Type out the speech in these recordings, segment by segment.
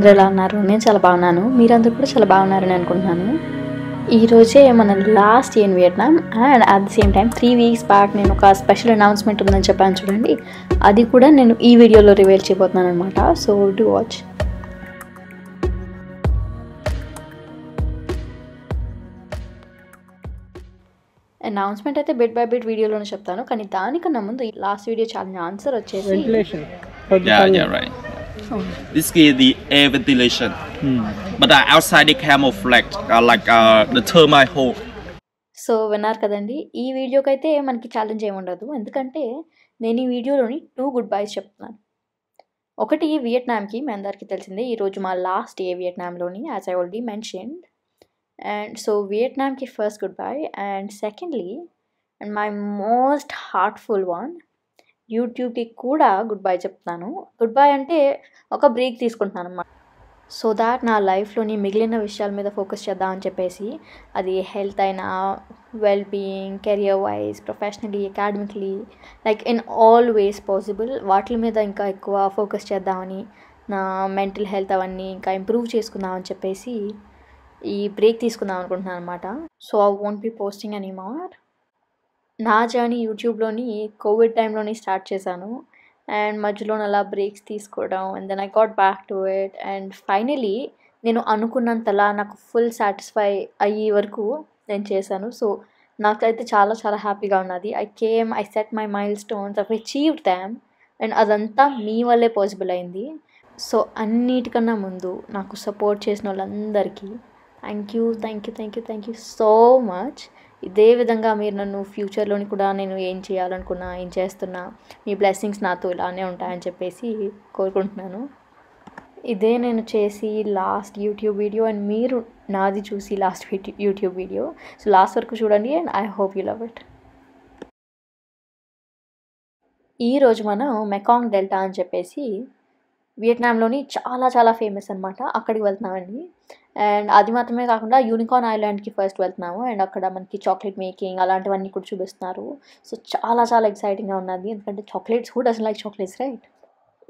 అందరూ ఎలా ఉన్నారు? నేను చాలా బాగున్నాను. మీరందరూ కూడా చాలా బాగున్నారని అనుకుంటున్నాను. ఈరోజే మన last in Vietnam and at the same time 3 weeks back నేను ఒక స్పెషల్ అనౌన్స్మెంట్ ఉందని చెప్పాను చూడండి. అది కూడా నేను ఈ వీడియోలో రివీల్ చేయబోతున్నాను అనమాట. So do watch. అనౌన్స్మెంట్ అయితే బిట్ బై బిట్ వీడియోలోనే చెప్తాను, కానీ దానికన్నా ముందు ఈ లాస్ట్ వీడియో చాలా ఆన్సర్ వచ్చేసి ventilation. Yeah, right. This is the air ventilation, but outside the camouflage, like the termite hole. So విన్నారు కదండి. ఈ వీడియోకి అయితే మనకి ఛాలెంజ్ ఏమి ఉండదు, ఎందుకంటే నేను ఈ వీడియోలోని 2 గుడ్ బైస్ చెప్తున్నాను. ఒకటి వియట్నాంకి, మీ అందరికీ తెలిసిందే ఈరోజు మా లాస్ట్ డే వియట్నాంలోని, as I already mentioned. And so వియట్నాంకి first goodbye, and secondly and my most heartful one, యూట్యూబ్కి కూడా గుడ్ బై చెప్తున్నాను. గుడ్ బై అంటే ఒక బ్రేక్ తీసుకుంటున్నాను అన్నమాట. సో దాట్ నా లైఫ్లోని మిగిలిన విషయాల మీద ఫోకస్ చేద్దామని చెప్పేసి, అది హెల్త్ అయినా, well being, career wise, professionally, academically, like in all ways possible వాటి మీద ఇంకా ఎక్కువ ఫోకస్ చేద్దామని, నా మెంటల్ హెల్త్ అవన్నీ ఇంకా ఇంప్రూవ్ చేసుకుందామని చెప్పేసి ఈ బ్రేక్ తీసుకుందాం అనుకుంటున్నాను అనమాట. So I won't be posting any more. నా జర్నీ యూట్యూబ్లోని కోవిడ్ టైంలోని స్టార్ట్ చేశాను, అండ్ మధ్యలో అలా బ్రేక్స్ తీసుకోవడం, and then I got back to it, and finally నేను అనుకున్నంతలా నాకు ఫుల్ సాటిస్ఫై అయ్యే వరకు నేను చేశాను. సో నాకైతే చాలా చాలా హ్యాపీగా ఉన్నది. I set my milestones, I achieved them, and అదంతా మీ వల్లే పాసిబుల్ అయింది. సో అన్నిటికన్నా ముందు నాకు సపోర్ట్ చేసిన వాళ్ళందరికీ థ్యాంక్ యూ సో మచ్. ఇదే విధంగా మీరు నన్ను ఫ్యూచర్లోని కూడా నేను ఏం చేయాలనుకున్నా, ఏం చేస్తున్నా, మీ బ్లెస్సింగ్స్ నాతో ఇలానే ఉంటాయని చెప్పేసి కోరుకుంటున్నాను. ఇదే నేను చేసి లాస్ట్ యూట్యూబ్ వీడియో, అండ్ మీరు నాది చూసి last YouTube video. So last వరకు చూడండి, and I hope you love it. ఈరోజు మనం మెకాంగ్ డెల్టా అని చెప్పేసి వియట్నాంలోని చాలా చాలా ఫేమస్ అనమాట, అక్కడికి వెళ్తున్నామండి. అండ్ అది మాత్రమే కాకుండా యూనికార్న్ ఐలాండ్కి ఫస్ట్ వెళ్తున్నాము, అండ్ అక్కడ మనకి చాక్లెట్ మేకింగ్ అలాంటివన్నీ కూడా చూపిస్తున్నారు. సో చాలా చాలా ఎక్సైటింగ్గా ఉన్నది, ఎందుకంటే chocolates, who doesn't like chocolates, right?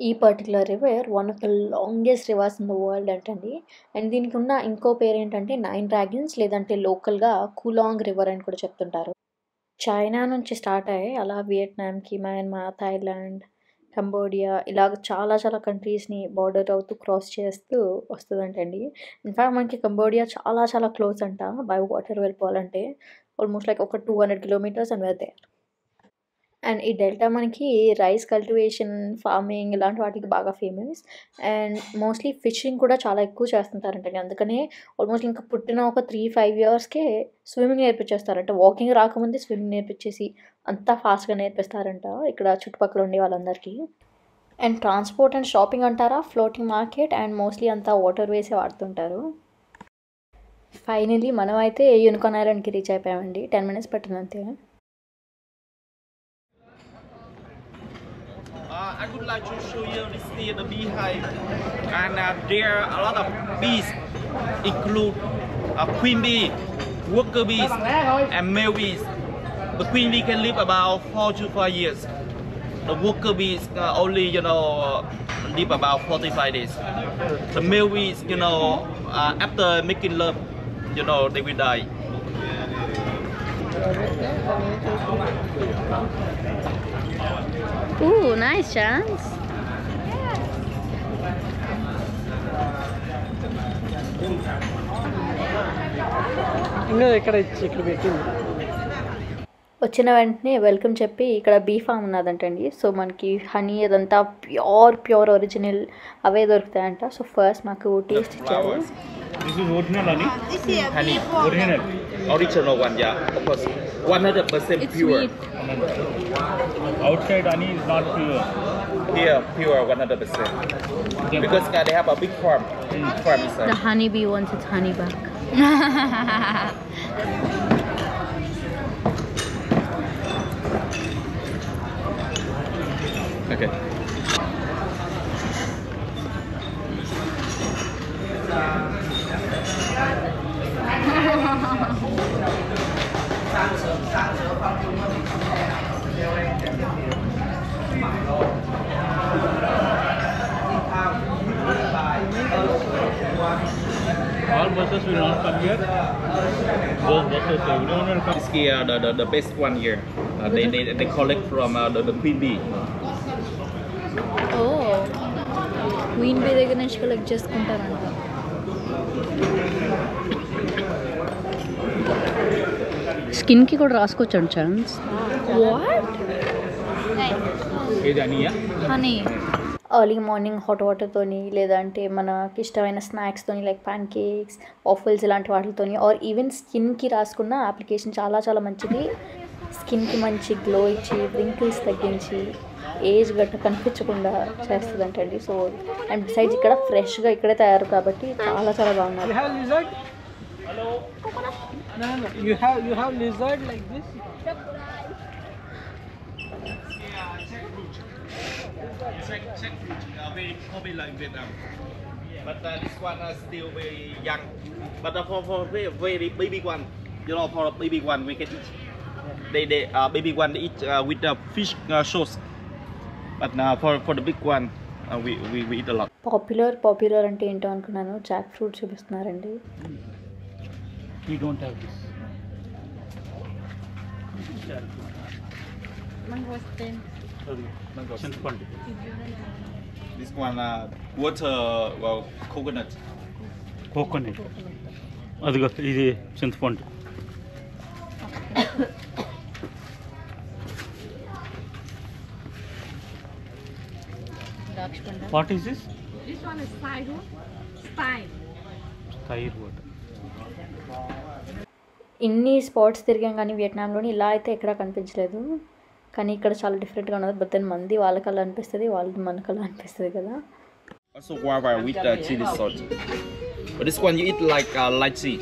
ఈ particular river one of the longest rivers in the world అంటండి. అండ్ దీనికి ఉన్న ఇంకో పేరు ఏంటంటే 9 డ్రాగన్స్, లేదంటే లోకల్గా కూలాంగ్ రివర్ అని కూడా చెప్తుంటారు. చైనా నుంచి స్టార్ట్ అయ్యి అలా వియట్నాంకి, మయన్మార్, థాయిలాండ్, కంబోడియా ఇలాగ చాలా చాలా కంట్రీస్ని బార్డర్ అవుతూ క్రాస్ చేస్తూ వస్తుందంటండి. ఇన్ఫ్యాక్ట్ మనకి కంబోడియా చాలా చాలా క్లోజ్ అంట బై వాటర్ వెళ్ళిపోవాలంటే, ఆల్మోస్ట్ లైక్ ఒక 200 కిలోమీటర్స్ అండ్ వెళ్తే. అండ్ ఈ డెల్టా మనకి రైస్ కల్టివేషన్, ఫార్మింగ్ ఇలాంటి వాటికి బాగా ఫేమస్, అండ్ మోస్ట్లీ ఫిషింగ్ కూడా చాలా ఎక్కువ చేస్తుంటారంటండి. అందుకనే ఆల్మోస్ట్ ఇంకా పుట్టిన ఒక 3-5 ఇయర్స్కే స్విమ్మింగ్ నేర్పించేస్తారంట. వాకింగ్ రాకముందే స్విమ్మింగ్ నేర్పించేసి అంతా ఫాస్ట్గా నేర్పిస్తారంట ఇక్కడ చుట్టుపక్కల ఉండే వాళ్ళందరికీ. అండ్ ట్రాన్స్పోర్ట్ అండ్ షాపింగ్ అంటారా, ఫ్లోటింగ్ మార్కెట్, అండ్ మోస్ట్లీ అంతా వాటర్ వేసే వాడుతుంటారు. ఫైనలీ మనం అయితే యూనికార్న్ ఐలాండ్కి రీచ్ అయిపోయామండి. 10 minutes పట్టిందంతే. I would like to show you this is the beehive, and there are a lot of bees, include queen bee, worker bees, and male bees. The queen bee can live about 4 to 5 years. The worker bees only live about 45 days. The male bees, after making love, they will die. Ooh, nice chance. ఇంకా ఇక్కడ పెట్టింది. వచ్చిన వెంటనే welcome చెప్పి ఇక్కడ be form ఉన్నదంటండి. So మనకి honey అదంతా pure original అవే దొరుకుతాయంట. So first మాకు టేస్ట్ ఇచ్చారు. This is original honey? Honey, original. Original one, yeah. Of course, 100% It's pure. sweet. Outside honey is not pure. Here, pure 100%. Because they have a big farm. Farm inside. The honeybee wants its honey back. Okay. All buses will not come here. Those buses, everyone will come. This here, the best one here. They collect from the Queen Bee. ఓ queen bee దగ్గర నుంచి collect చేసుకుంటారంట. స్కిన్కి కూడా రాసుకోవచ్చు chance. What Is Ania? Honey early morning hot వాటర్తోని లేదంటే మనకి ఇష్టమైన స్నాక్స్తోని లైక్ ప్యాన్ కేక్స్ వాఫల్స్ ఇలాంటి వాటితోని ఆర్ ఈవెన్ స్కిన్కి రాసుకున్న అప్లికేషన్ చాలా చాలా మంచిది. స్కిన్కి మంచి గ్లో ఇచ్చి రింకిల్స్ తగ్గించి ఏజ్ గట్ట కనిపించకుండా చేస్తుంది అంటండి. సో అండ్ బిసైడ్స్ ఇక్కడ ఫ్రెష్గా ఇక్కడే తయారు కాబట్టి చాలా చాలా బాగున్నారు. You have lizard? Hello. No. You have lizard like this? Check very popular in Vietnam. But this one is still very young. But for very baby one, for a baby one we can eat. They baby one they eat with the fish sauce. But for the big one we eat a lot. Popular అంటే ఏంటో అనుకున్నాను. Jackfruit చూపిస్తున్నారండి. We don't have this. Chintapandu. This one water coconut. Coconut. అదిగో ఇది చింతపండు. What is this? This one is Thai style. Thai water. ఇన్ని spots తిరిగాం కానీ వియట్నాంలోని ఇలా అయితే ఎక్కడా కనిపించలేదు. కానీ ఇక్కడ చాలా డిఫరెంట్గా ఉన్నది. బట్ దాని మంది వాళ్ళకి అలా అనిపిస్తుంది, వాళ్ళది మనకు అలా అనిపిస్తుంది కదా. Also guava with chili salt. But this one you eat like lychee.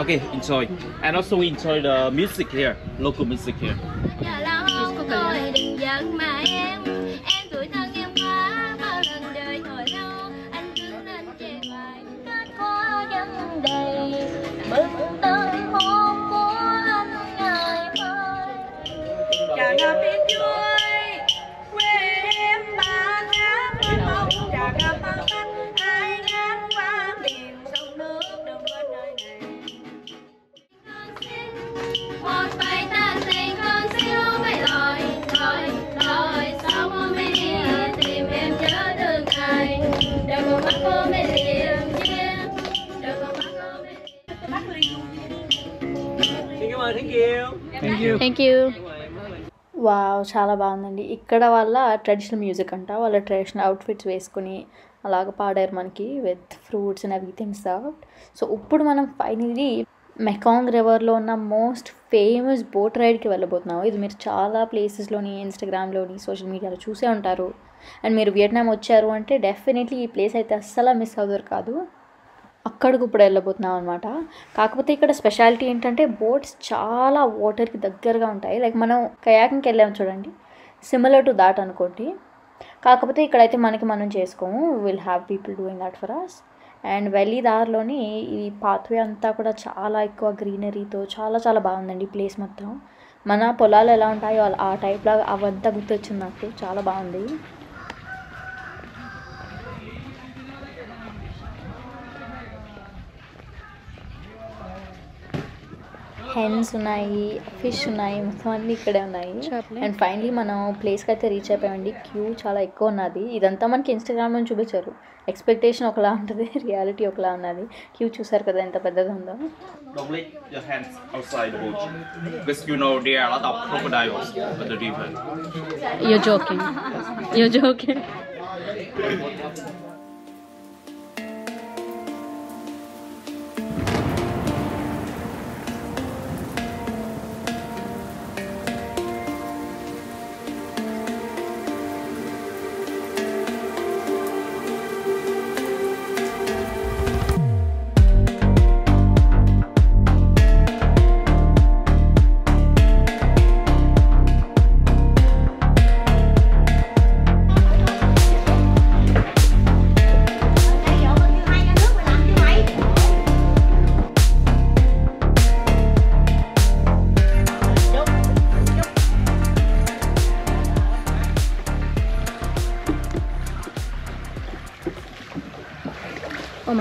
Okay, enjoy. And also we enjoy the music here, local music here. Nhà là hôm tôi đừng giận mà em tuổi thân em quá bao lần đời hồi lâu anh cứ nên chê bài kết có vấn đề bừng tới hôn của anh ngày mai trà ngà bên vui quê em bạn ngát với mong trà ngà mang tách ai ngát qua miền sông nước đừng quên nơi này một bài ta dành con siêu mày lòi sao mà mày đi tìm em nhớ thương ngày đừng có mắt cô mày liềm chiếc đừng có mắt cô mày thank you. Wow, చాలా బాగుందండి. ఇక్కడ వాళ్ళ traditional music అంట, వాళ్ళ traditional outfits వేసుకుని అలాగ పాడారు మనకి with fruits and everything served. So ఇప్పుడు మనం ఫైనలీ మెకాంగ్ రివర్లో ఉన్న మోస్ట్ ఫేమస్ బోట్ రైడ్కి వెళ్ళబోతున్నాము. ఇది మీరు చాలా ప్లేసెస్లోని ఇన్స్టాగ్రామ్లోని సోషల్ మీడియాలో చూసే ఉంటారు. అండ్ మీరు వియట్నాం వచ్చారు అంటే డెఫినెట్లీ ఈ ప్లేస్ అయితే అస్సలు మిస్ అవుతారు కాదు. అక్కడికి ఇప్పుడు వెళ్ళబోతున్నాం అనమాట. కాకపోతే ఇక్కడ స్పెషాలిటీ ఏంటంటే బోట్స్ చాలా వాటర్కి దగ్గరగా ఉంటాయి. లైక్ మనం కయాకింగ్కి వెళ్ళాము చూడండి, సిమిలర్ టు దాట్ అనుకోండి. కాకపోతే ఇక్కడైతే మనం చేసుకోము, will have people doing that for us. And వెళ్ళి దారిలోని ఈ పాత్వే అంతా కూడా చాలా ఎక్కువ గ్రీనరీతో చాలా చాలా బాగుందండి ప్లేస్ మొత్తం. మన పొలాలు ఎలా ఉంటాయో ఆ టైప్లో అవంతా గుర్తొచ్చింది నాకు, చాలా బాగుంది. హెన్స్ ఉన్నాయి, ఫిష్ ఉన్నాయి, మొత్తం అన్నీ ఇక్కడే ఉన్నాయి. అండ్ ఫైనలీ మనం ప్లేస్కి అయితే రీచ్ అయిపోయామండి. క్యూ చాలా ఎక్కువ ఉన్నది. ఇదంతా మనకి ఇన్స్టాగ్రామ్లో చూపించారు. ఎక్స్పెక్టేషన్ ఒకలా ఉంటుంది, రియాలిటీ ఒకలా ఉన్నది. క్యూ చూసారు కదా ఎంత పెద్దగా ఉందో. Don't let your hands outside the boat because you know there are a lot of crocodiles at the river. You're joking.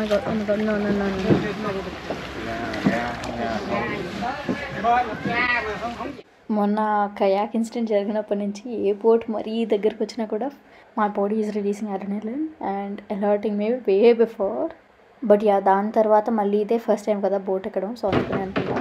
my god, oh my god, no, no, no, no. మొన్న కయాక్ incident జరిగినప్పటి నుంచి a boat మరీ దగ్గరకు వచ్చినా కూడా మా body is releasing adrenaline and alerting May way before. But yeah దాని తర్వాత మళ్ళీ ఇదే ఫస్ట్ టైం కదా బోట్ ఎక్కడం, సో అందుకని అనుకున్నా.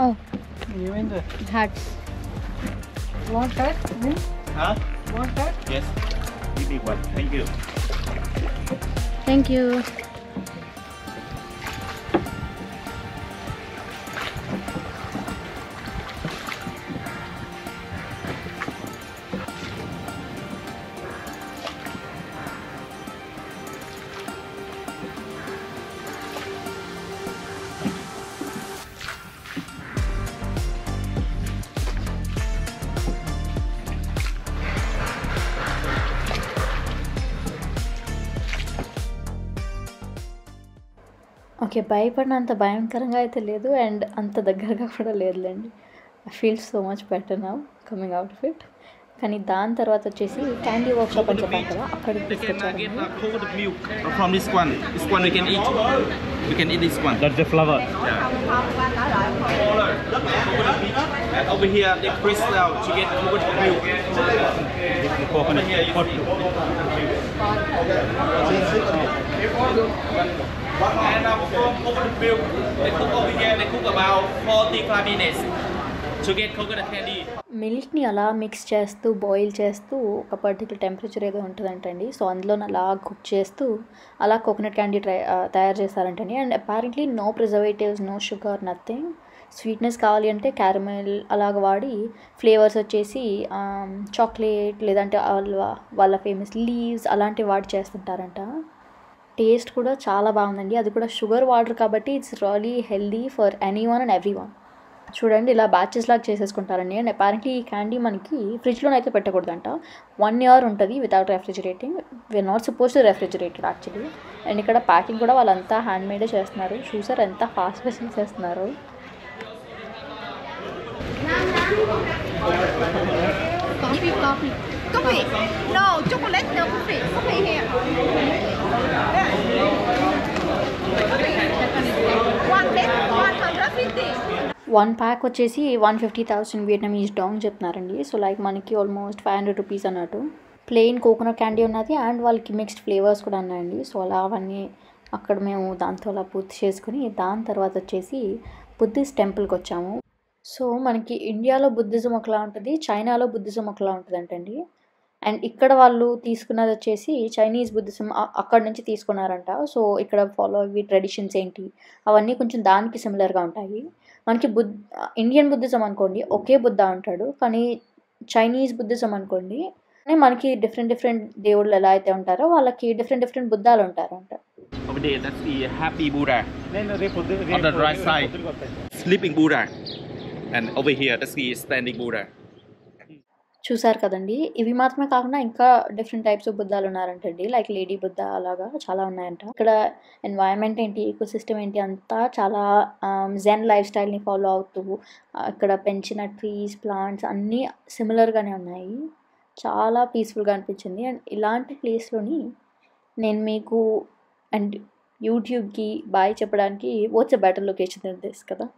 Oh, You in the hats. want that? Huh? Want that? Yes. You big one. Thank you. Thank you. Okay, భయపడినంత భయంకరంగా అయితే లేదు అండ్ అంత దగ్గరగా కూడా లేదులేండి. I feel so much better now coming out of it. కానీ దాని తర్వాత వచ్చేసి క్యాండీ వర్క్షాప్ అని చెప్పాను కదా, అక్కడికి They can తీసుకొచ్చారు. get cold milk from this one. This one we can eat. We can eat this one. That's the flower. And over here they press down to get cold milk. Coconut. Here you see. And from coconut milk, they cook over here. They cook about 45 minutes to get coconut candy. మిల్క్ని అలా mix చేస్తూ boil చేస్తూ ఒక particular temperature ఏదో ఉంటుందంటండి. So అందులో అలా cook చేస్తూ అలా coconut candy తయారు చేస్తారంటండి. And apparently no preservatives, no sugar, nothing. Sweetness కావాలి అంటే క్యారమెల్ అలాగ వాడి ఫ్లేవర్స్ వచ్చేసి చాక్లెట్ లేదంటే వాళ్ళ ఫేమస్ లీవ్స్ అలాంటివి వాడి చేస్తుంటారంట. టేస్ట్ కూడా చాలా బాగుందండి. అది కూడా షుగర్ వాటర్ కాబట్టి it's really healthy for anyone and everyone. చూడండి ఇలా బ్యాచెస్ లాగా చేసేసుకుంటారండి. అండ్ అపారెంట్లీ ఈ క్యాండీ మనకి ఫ్రిడ్జ్లోనైతే పెట్టకూడదంట. 1 year ఉంటుంది without refrigerating. We are not suppose to refrigerated actually. And ఇక్కడ ప్యాకింగ్ కూడా వాళ్ళంతా హ్యాండ్ మేడే చేస్తున్నారు. చూసారు ఎంత ఫాస్ట్గా చేసేస్తున్నారు. Coffee. No, chocolate, no coffee. Coffee here. One plate, 150. 1 pack వచ్చేసి 150,000 వియట్నామీస్ డాంగ్ చెప్తున్నారండి. సో లైక్ మనకి ఆల్మోస్ట్ 500 రూపీస్ అన్నట్టు. ప్లెయిన్ కోకోనట్ క్యాండీ ఉన్నది అండ్ వాళ్ళకి మిక్స్డ్ ఫ్లేవర్స్ కూడా ఉన్నాయండి. సో అలా అవన్నీ అక్కడ మేము దాంతో అలా పూర్తి చేసుకుని దాని తర్వాత వచ్చేసి బుద్ధిస్ట్ టెంపుల్కి వచ్చాము. సో మనకి ఇండియాలో బుద్ధిజం ఒకలా ఉంటుంది, చైనాలో బుద్ధిజం ఒకలా ఉంటుందంటండి. అండ్ ఇక్కడ వాళ్ళు తీసుకున్నది వచ్చేసి చైనీస్ బుద్ధిజం అక్కడ నుంచి తీసుకున్నారంట. సో ఇక్కడ ఫాలో అయ్యి ట్రెడిషన్స్ ఏంటి అవన్నీ కొంచెం దానికి సిమిలర్గా ఉంటాయి. మనకి ఇండియన్ బుద్ధిజం అనుకోండి ఒకే బుద్ధ ఉంటాడు, కానీ చైనీస్ బుద్ధిజం అనుకోండి మనకి డిఫరెంట్ దేవుళ్ళు ఎలా అయితే ఉంటారో వాళ్ళకి డిఫరెంట్ బుద్ధాలు ఉంటారంట. Over there, that's the happy Buddha. నేను రేపు On the right side, sleeping Buddha. And over here, that's the standing Buddha. చూసారు కదండి, ఇవి మాత్రమే కాకుండా ఇంకా డిఫరెంట్ టైప్స్ ఆఫ్ బుద్ధాలు ఉన్నారంటండి. లైక్ లేడీ బుద్ధ అలాగా చాలా ఉన్నాయంట. ఇక్కడ ఎన్వైరన్మెంట్ ఏంటి, ఈకో సిస్టమ్ ఏంటి అంతా చాలా జెన్ లైఫ్ స్టైల్ని ఫాలో అవుతూ ఇక్కడ పెంచిన ట్రీస్ ప్లాంట్స్ అన్నీ సిమిలర్గానే ఉన్నాయి. చాలా పీస్ఫుల్గా అనిపించింది. అండ్ ఇలాంటి ప్లేస్లోని నేను మీకు అండ్ యూట్యూబ్కి బాయ్ చెప్పడానికి what's a better location than this కదా.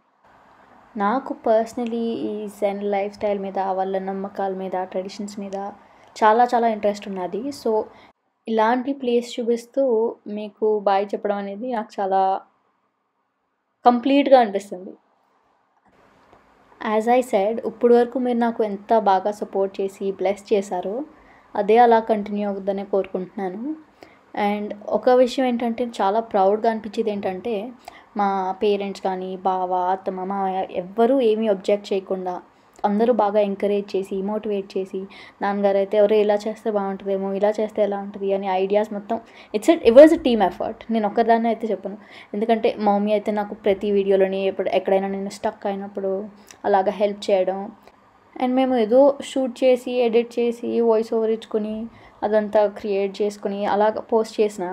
నాకు పర్సనలీ ఈ జెన్ లైఫ్ స్టైల్ మీద వాళ్ళ నమ్మకాల మీద ట్రెడిషన్స్ మీద చాలా ఇంట్రెస్ట్ ఉన్నది. సో ఇలాంటి ప్లేస్ చూపిస్తూ మీకు బాయ్ చెప్పడం అనేది నాకు చాలా కంప్లీట్గా అనిపిస్తుంది. యాజ్ ఐ సెడ్ ఇప్పుడు వరకు మీరు నాకు ఎంత బాగా సపోర్ట్ చేసి బ్లెస్ చేశారో అదే అలా కంటిన్యూ అవుతుందనే కోరుకుంటున్నాను. అండ్ ఒక విషయం ఏంటంటే చాలా ప్రౌడ్గా అనిపించేది ఏంటంటే మా పేరెంట్స్ కానీ బావ అత్తమ్మ మామయ్య ఎవ్వరూ ఏమీ అబ్జెక్ట్ చేయకుండా అందరూ బాగా ఎంకరేజ్ చేసి మోటివేట్ చేసి నాన్నగారు అయితే ఎవరో ఇలా చేస్తే బాగుంటుందేమో ఇలా చేస్తే ఎలా ఉంటుంది అని ఐడియాస్ మొత్తం it was a team effort. నేను ఒక్కదాన్ని అయితే చెప్పను, ఎందుకంటే మా మమ్మీ అయితే నాకు ప్రతి వీడియోలోని ఎక్కడైనా నేను స్టక్ అయినప్పుడు అలాగా హెల్ప్ చేయడం. అండ్ మేము ఏదో షూట్ చేసి ఎడిట్ చేసి వాయిస్ ఓవర్ ఇచ్చుకొని అదంతా క్రియేట్ చేసుకుని అలాగ పోస్ట్ చేసిన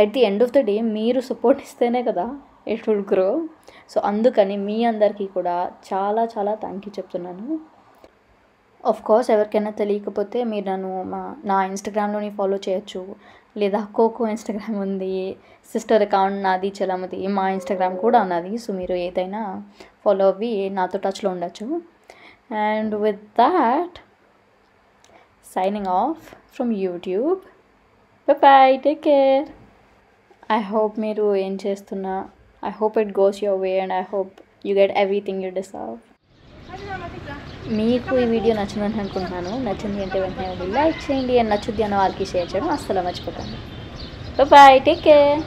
at the end of the day మీరు సపోర్ట్ ఇస్తేనే కదా ఇట్ విల్ గ్రో. సో అందుకని మీ అందరికీ కూడా చాలా చాలా థ్యాంక్ యూ చెప్తున్నాను. ఆఫ్ కోర్స్ ఎవరికైనా తెలియకపోతే మీరు నన్ను నా ఇన్స్టాగ్రామ్లోని ఫాలో చేయొచ్చు, లేదా కోకో ఇన్స్టాగ్రామ్ ఉంది, సిస్టర్ అకౌంట్ నాది చలమది, మా ఇన్స్టాగ్రామ్ కూడా ఉన్నది. సో మీరు ఏదైనా ఫాలో అవ్వి నాతో టచ్లో ఉండొచ్చు. And with that signing off from YouTube. Bye bye, take care. I hope మీరు ఏం చేస్తున్నా, I hope it goes your way and I hope you get everything you deserve. మీకు ఈ వీడియో నచ్చిందని అనుకుంటున్నాను. నచ్చింది అంటే వెంటనే లైక్ చేయండి, అండ్ నచ్చుద్ది అన్న వాళ్ళకి షేర్ చేయడం అస్సలు మర్చిపోకండి. Bye bye, take care.